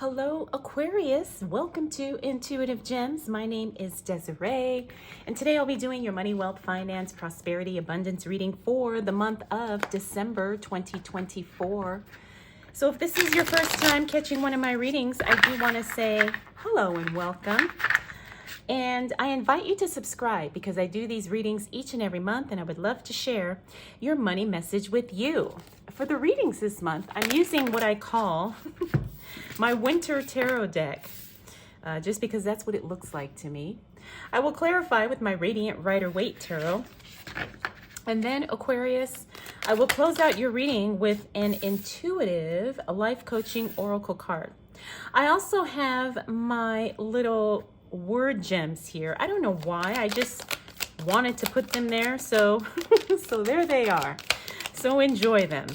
Hello, Aquarius. Welcome to Intuitive Gems. My name is Desiree, and today I'll be doing your money, wealth, finance, prosperity, abundance reading for the month of December 2024. So if this is your first time catching one of my readings, I do want to say hello and welcome. And I invite you to subscribe because I do these readings each and every month, and I would love to share your money message with you. For the readings this month, I'm using what I call my winter tarot deck, just because that's what it looks like to me. I will clarify with my Radiant Rider-Waite Tarot. And then, Aquarius, I will close out your reading with an intuitive life coaching oracle card. I also have my little word gems here. I don't know why. I just wanted to put them there. So, so there they are. So enjoy them.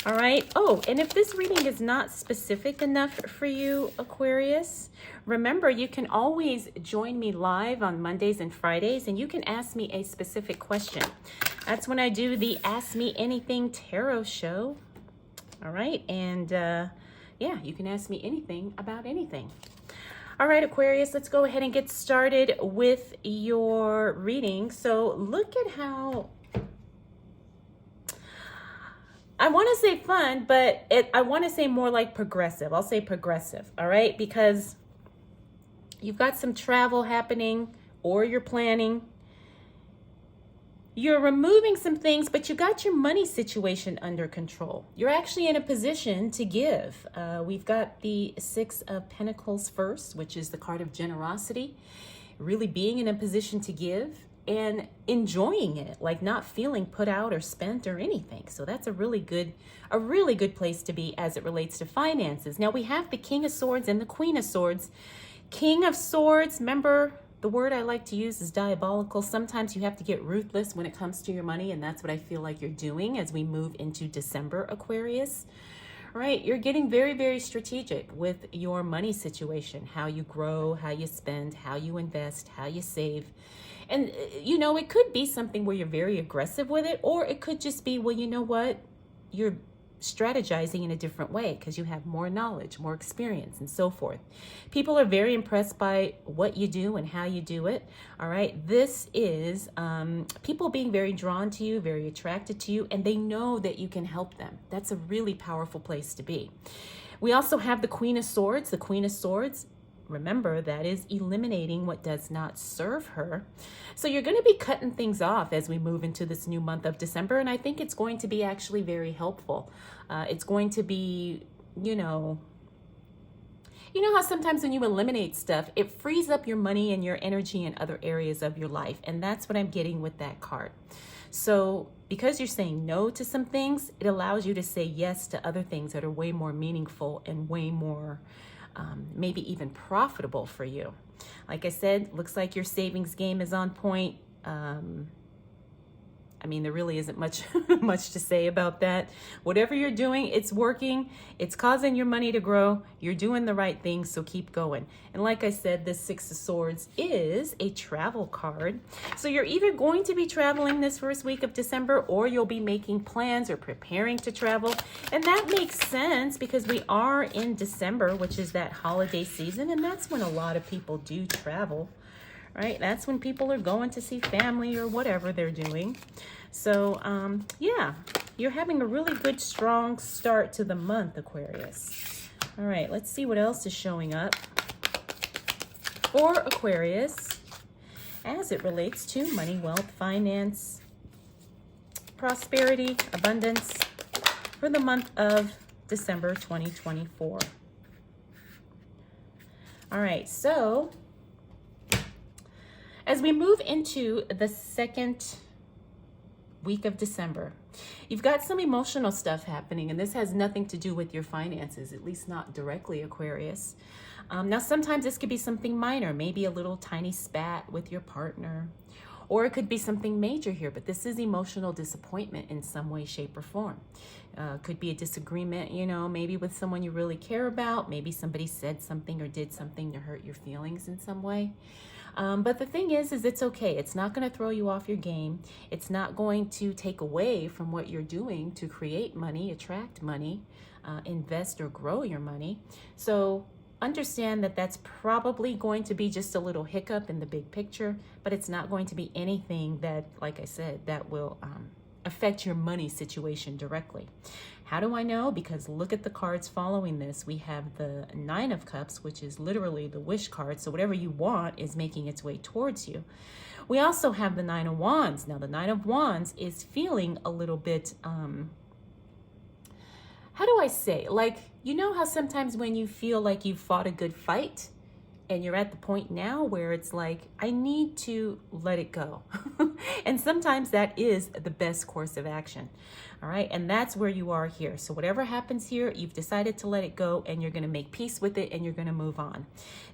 All right. Oh, and if this reading is not specific enough for you, Aquarius, remember you can always join me live on Mondays and Fridays, and you can ask me a specific question. That's when I do the Ask Me Anything Tarot show. All right. And yeah, you can ask me anything about anything. All right, Aquarius, let's go ahead and get started with your reading. So look at how, I want to say fun, but I want to say more like progressive. I'll say progressive, all right? Because you've got some travel happening, or you're planning. You're removing some things, but you got your money situation under control. You're actually in a position to give. We've got the Six of Pentacles first, which is the card of generosity. Really being in a position to give and enjoying it, like not feeling put out or spent or anything. So that's a really good place to be as it relates to finances. Now we have the King of Swords and the Queen of Swords. King of Swords, remember, the word I like to use is diabolical. Sometimes you have to get ruthless when it comes to your money, and that's what I feel like you're doing as we move into December, Aquarius. Right? You're getting very, very strategic with your money situation, how you grow, how you spend, how you invest, how you save. And, you know, it could be something where you're very aggressive with it, or it could just be, well, you know what? You're strategizing in a different way because you have more knowledge, more experience, and so forth. People are very impressed by what you do and how you do it. All right. This is people being very drawn to you, very attracted to you, and they know that you can help them. That's a really powerful place to be. We also have the Queen of Swords. The Queen of Swords, remember, that is eliminating what does not serve her. So you're going to be cutting things off as we move into this new month of December. And I think it's going to be actually very helpful. It's going to be, you know how sometimes when you eliminate stuff, it frees up your money and your energy in other areas of your life. And that's what I'm getting with that card. So because you're saying no to some things, it allows you to say yes to other things that are way more meaningful and way more maybe even profitable for you. Like I said, looks like your savings game is on point. I mean, there really isn't much to say about that. Whatever you're doing, it's working. It's causing your money to grow. You're doing the right thing, so keep going. And like I said, this Six of Swords is a travel card. So you're either going to be traveling this first week of December, or you'll be making plans or preparing to travel. And that makes sense because we are in December, which is that holiday season, and that's when a lot of people do travel. Right? That's when people are going to see family or whatever they're doing. So, yeah, you're having a really good, strong start to the month, Aquarius. All right, let's see what else is showing up for Aquarius as it relates to money, wealth, finance, prosperity, abundance for the month of December 2024. All right, so as we move into the second week of December, you've got some emotional stuff happening, and this has nothing to do with your finances, at least not directly, Aquarius. Now, sometimes this could be something minor, maybe a little tiny spat with your partner, or it could be something major here, but this is emotional disappointment in some way, shape, or form. Could be a disagreement, you know, maybe with someone you really care about. Maybe somebody said something or did something to hurt your feelings in some way. But the thing is it's okay. It's not going to throw you off your game. It's not going to take away from what you're doing to create money, attract money. invest or grow your money. So understand that that's probably going to be just a little hiccup in the big picture, but it's not going to be anything that, like I said, that will affect your money situation directly. How do I know? Because look at the cards following this. We have the Nine of Cups, which is literally the wish card. So whatever you want is making its way towards you. We also have the Nine of Wands. Now the Nine of Wands is feeling a little bit, how do I say? Like, you know how sometimes when you feel like you fought a good fight and you're at the point now where it's like, I need to let it go. And sometimes that is the best course of action. All right. And that's where you are here. So whatever happens here, you've decided to let it go and you're going to make peace with it and you're going to move on.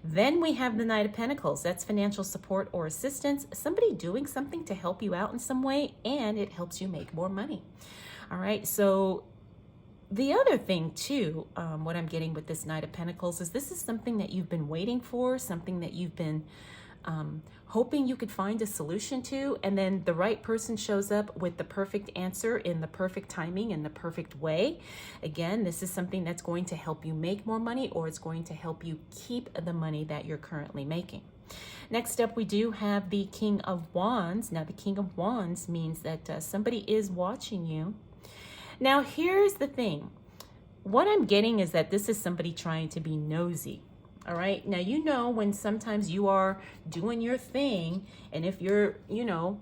Then we have the Knight of Pentacles. That's financial support or assistance, somebody doing something to help you out in some way, and it helps you make more money. All right. So the other thing too, what I'm getting with this Knight of Pentacles is this is something that you've been waiting for, something that you've been hoping you could find a solution to, and then the right person shows up with the perfect answer in the perfect timing, in the perfect way. Again, this is something that's going to help you make more money, or it's going to help you keep the money that you're currently making. Next up, we do have the King of Wands. Now, the King of Wands means that somebody is watching you. Now, here's the thing. What I'm getting is that this is somebody trying to be nosy. All right. Now, you know, when sometimes you are doing your thing, and if you're, you know,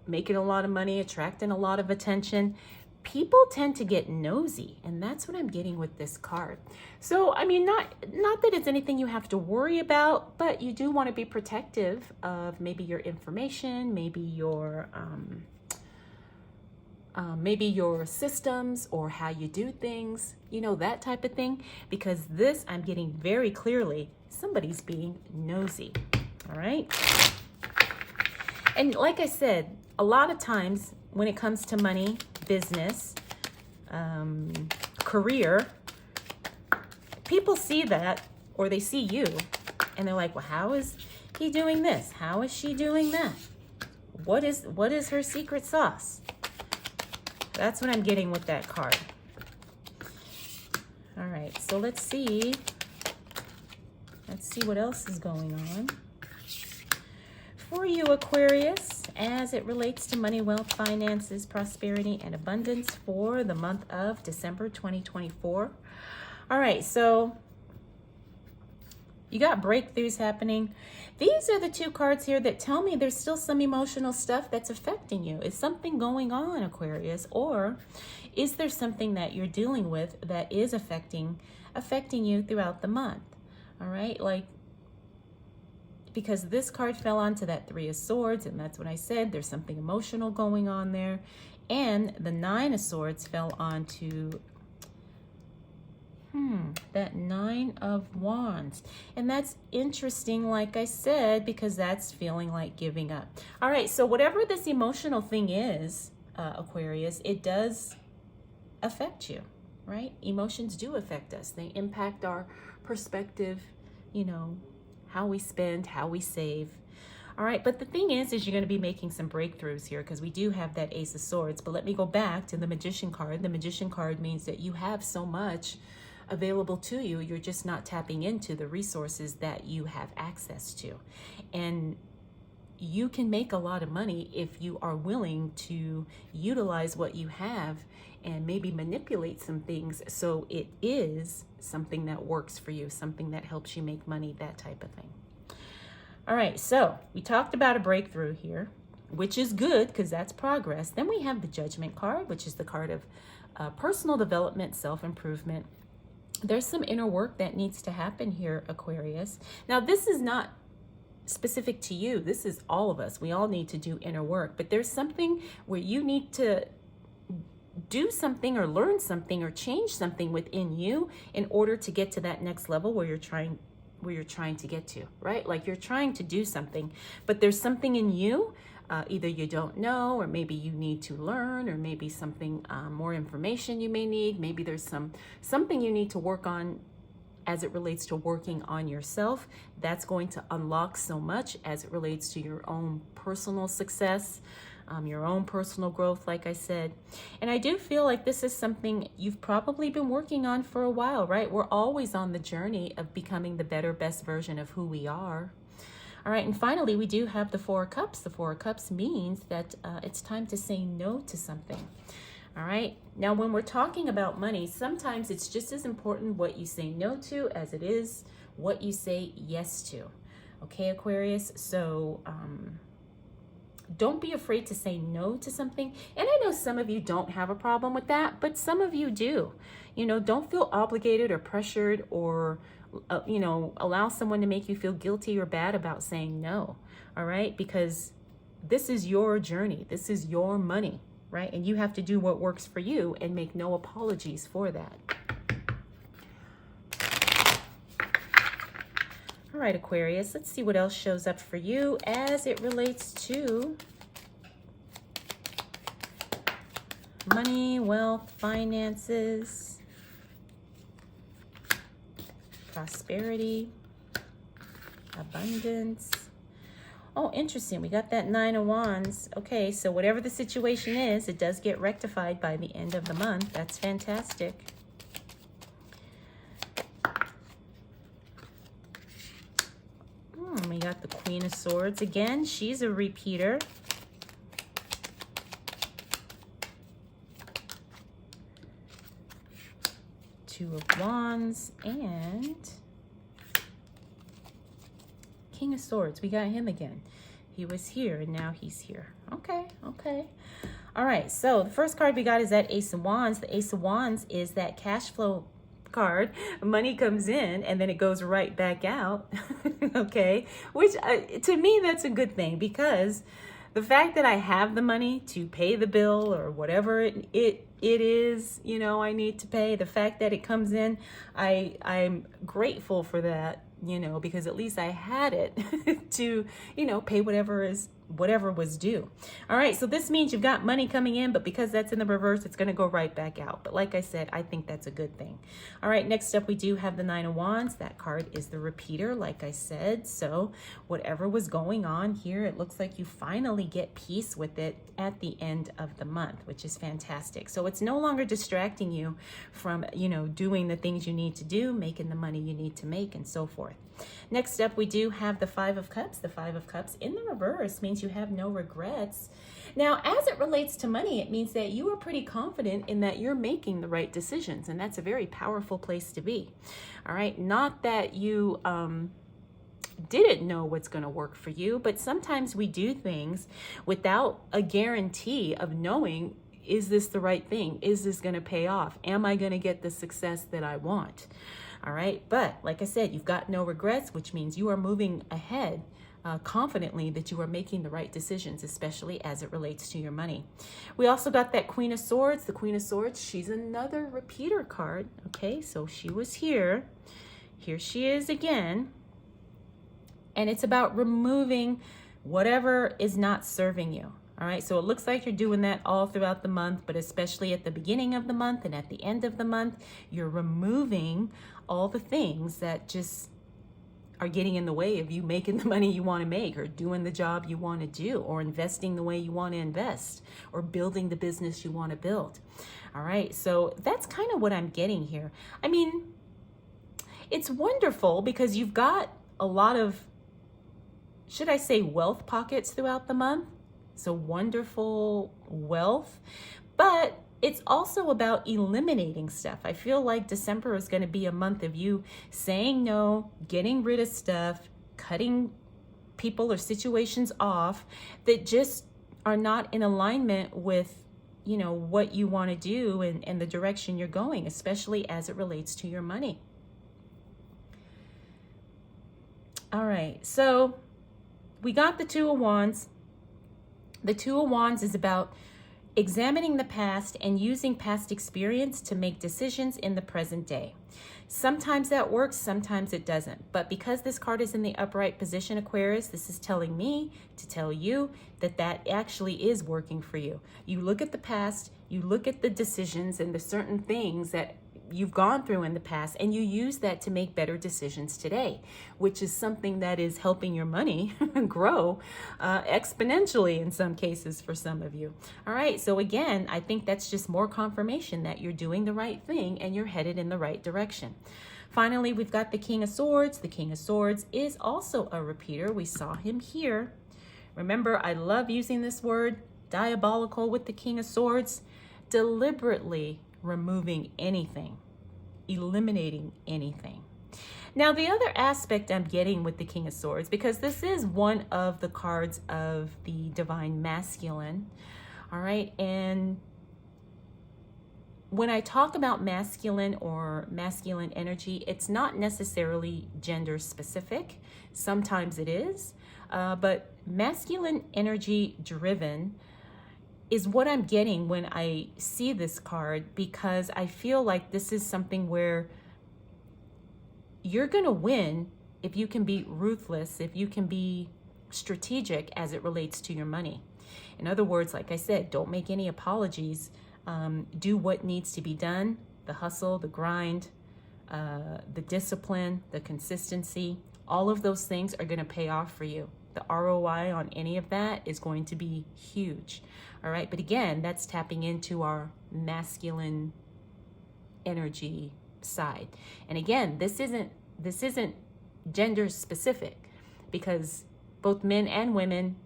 making a lot of money, attracting a lot of attention, people tend to get nosy. And that's what I'm getting with this card. So, I mean, not that it's anything you have to worry about, but you do want to be protective of maybe your information, maybe your systems or how you do things, you know, that type of thing. Because this, I'm getting very clearly, somebody's being nosy. All right. And like I said, a lot of times when it comes to money, business, career, people see that, or they see you, and they're like, well, how is he doing this? How is she doing that? What is her secret sauce? That's what I'm getting with that card. All right, so let's see. Let's see what else is going on for you, Aquarius, as it relates to money, wealth, finances, prosperity, and abundance for the month of December 2024. All right, so you got breakthroughs happening. These are the two cards here that tell me there's still some emotional stuff that's affecting you. Is something going on, Aquarius? Or is there something that you're dealing with that is affecting you throughout the month? All right, like, because this card fell onto that Three of Swords, and that's what I said. There's something emotional going on there. And the Nine of Swords fell onto that Nine of Wands. And that's interesting, like I said, because that's feeling like giving up. All right, so whatever this emotional thing is, Aquarius, it does affect you, right? Emotions do affect us. They impact our perspective, you know, how we spend, how we save. All right, but the thing is you're going to be making some breakthroughs here because we do have that Ace of Swords. But let me go back to the Magician card. The Magician card means that you have so much available to you. You're just not tapping into the resources that you have access to. And you can make a lot of money if you are willing to utilize what you have and maybe manipulate some things so it is something that works for you, something that helps you make money, that type of thing. All right, so we talked about a breakthrough here, which is good because that's progress. Then we have the Judgment card, which is the card of personal development, self-improvement. There's some inner work that needs to happen here, Aquarius. Now, this is not specific to you. This is all of us. We all need to do inner work, but there's something where you need to do something or learn something or change something within you in order to get to that next level where you're trying to get to, right? Like you're trying to do something, but there's something in you, either you don't know, or maybe you need to learn, or maybe something, more information you may need. Maybe there's something you need to work on as it relates to working on yourself. That's going to unlock so much as it relates to your own personal success, your own personal growth, like I said. And I do feel like this is something you've probably been working on for a while, right? We're always on the journey of becoming the better, best version of who we are. All right, and finally, we do have the Four of Cups. The Four of Cups means that it's time to say no to something. All right, now when we're talking about money, sometimes it's just as important what you say no to as it is what you say yes to. Okay, Aquarius, so don't be afraid to say no to something. And I know some of you don't have a problem with that, but some of you do. You know, don't feel obligated or pressured or allow someone to make you feel guilty or bad about saying no. All right, because this is your journey. This is your money, right? And you have to do what works for you and make no apologies for that. All right, Aquarius, let's see what else shows up for you as it relates to money, wealth, finances, prosperity, abundance. Oh, interesting. We got that Nine of Wands. Okay, so whatever the situation is, it does get rectified by the end of the month. That's fantastic. We got the Queen of Swords again. She's a repeater. Two of Wands and King of Swords. We got him again. He was here and now he's here. Okay, okay. All right, so the first card we got is that Ace of Wands. The Ace of Wands is that cash flow card. Money comes in and then it goes right back out. Okay, which to me that's a good thing, because the fact that I have the money to pay the bill or whatever it is, you know, I need to pay, the fact that it comes in, I'm grateful for that, you know, because at least I had it to, you know, pay whatever was due. All right, so this means you've got money coming in, but because that's in the reverse, it's going to go right back out. But like I said, I think that's a good thing. All right, next up we do have the Nine of Wands. That card is the repeater, like I said. So whatever was going on here, it looks like you finally get peace with it at the end of the month, which is fantastic. So it's no longer distracting you from, you know, doing the things you need to do, making the money you need to make, and so forth. Next up, we do have the Five of Cups. The Five of Cups in the reverse means you have no regrets. Now, as it relates to money, it means that you are pretty confident in that you're making the right decisions, and that's a very powerful place to be. All right, not that you didn't know what's going to work for you, but sometimes we do things without a guarantee of knowing, is this the right thing? Is this going to pay off? Am I going to get the success that I want? All right, but like I said, you've got no regrets, which means you are moving ahead confidently that you are making the right decisions, especially as it relates to your money. We also got that Queen of Swords. The Queen of Swords, she's another repeater card. Okay, so she was here. Here she is again. And it's about removing whatever is not serving you. All right, so it looks like you're doing that all throughout the month, but especially at the beginning of the month and at the end of the month, you're removing all the things that just are getting in the way of you making the money you want to make, or doing the job you want to do, or investing the way you want to invest, or building the business you want to build. All right, so that's kind of what I'm getting here. I mean, it's wonderful because you've got a lot of, should I say, wealth pockets throughout the month. So wonderful wealth, but it's also about eliminating stuff. I feel like December is going to be a month of you saying no, getting rid of stuff, cutting people or situations off that just are not in alignment with, you know, what you want to do and the direction you're going, especially as it relates to your money. All right, so we got the Two of Wands. The Two of Wands is about examining the past and using past experience to make decisions in the present day. Sometimes that works, sometimes it doesn't. But because this card is in the upright position, Aquarius, this is telling me to tell you that that actually is working for you. You look at the past, you look at the decisions and the certain things that you've gone through in the past, and you use that to make better decisions today, which is something that is helping your money grow exponentially in some cases for some of you. All right, so again, I think that's just more confirmation that you're doing the right thing and you're headed in the right direction. Finally, we've got the King of Swords. The King of Swords is also a repeater. We saw him here. Remember, I love using this word, diabolical, with the King of Swords. Deliberately removing anything, eliminating anything. Now, the other aspect I'm getting with the King of Swords, because this is one of the cards of the divine masculine, all right, and when I talk about masculine or masculine energy, it's not necessarily gender specific. Sometimes it is, but masculine energy driven is what I'm getting when I see this card, because I feel like this is something where you're going to win if you can be ruthless, if you can be strategic as it relates to your money. In other words, like I said, don't make any apologies. Do what needs to be done, the hustle, the grind, the discipline, the consistency. All of those things are going to pay off for you. The ROI on any of that is going to be huge. All right. But again, that's tapping into our masculine energy side. And again, this isn't gender specific, because both men and women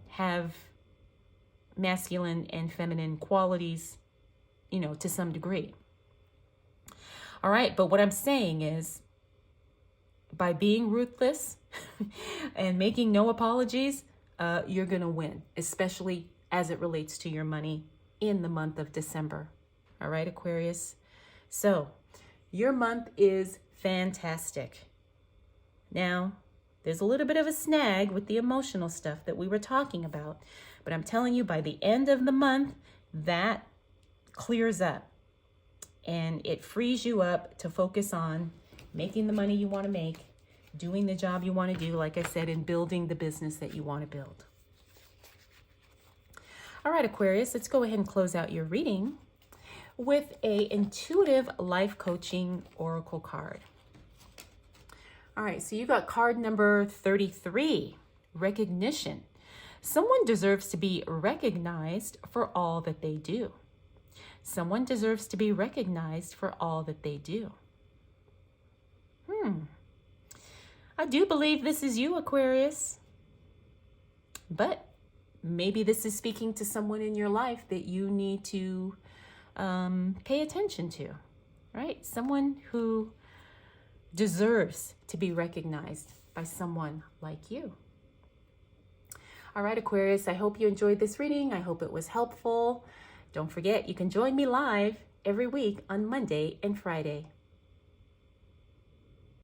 have masculine and feminine qualities, you know, to some degree. All right. But what I'm saying is, by being ruthless and making no apologies, you're going to win, especially as it relates to your money in the month of December. All right, Aquarius. So your month is fantastic. Now, there's a little bit of a snag with the emotional stuff that we were talking about, but I'm telling you, by the end of the month, that clears up and it frees you up to focus on making the money you want to make, doing the job you want to do, like I said, and building the business that you want to build. All right, Aquarius, let's go ahead and close out your reading with a intuitive life coaching oracle card. All right, so you got card number 33, recognition. Someone deserves to be recognized for all that they do. Someone deserves to be recognized for all that they do. I do believe this is you, Aquarius. But maybe this is speaking to someone in your life that you need to pay attention to, right? Someone who deserves to be recognized by someone like you. All right, Aquarius, I hope you enjoyed this reading. I hope it was helpful. Don't forget, you can join me live every week on Monday and Friday.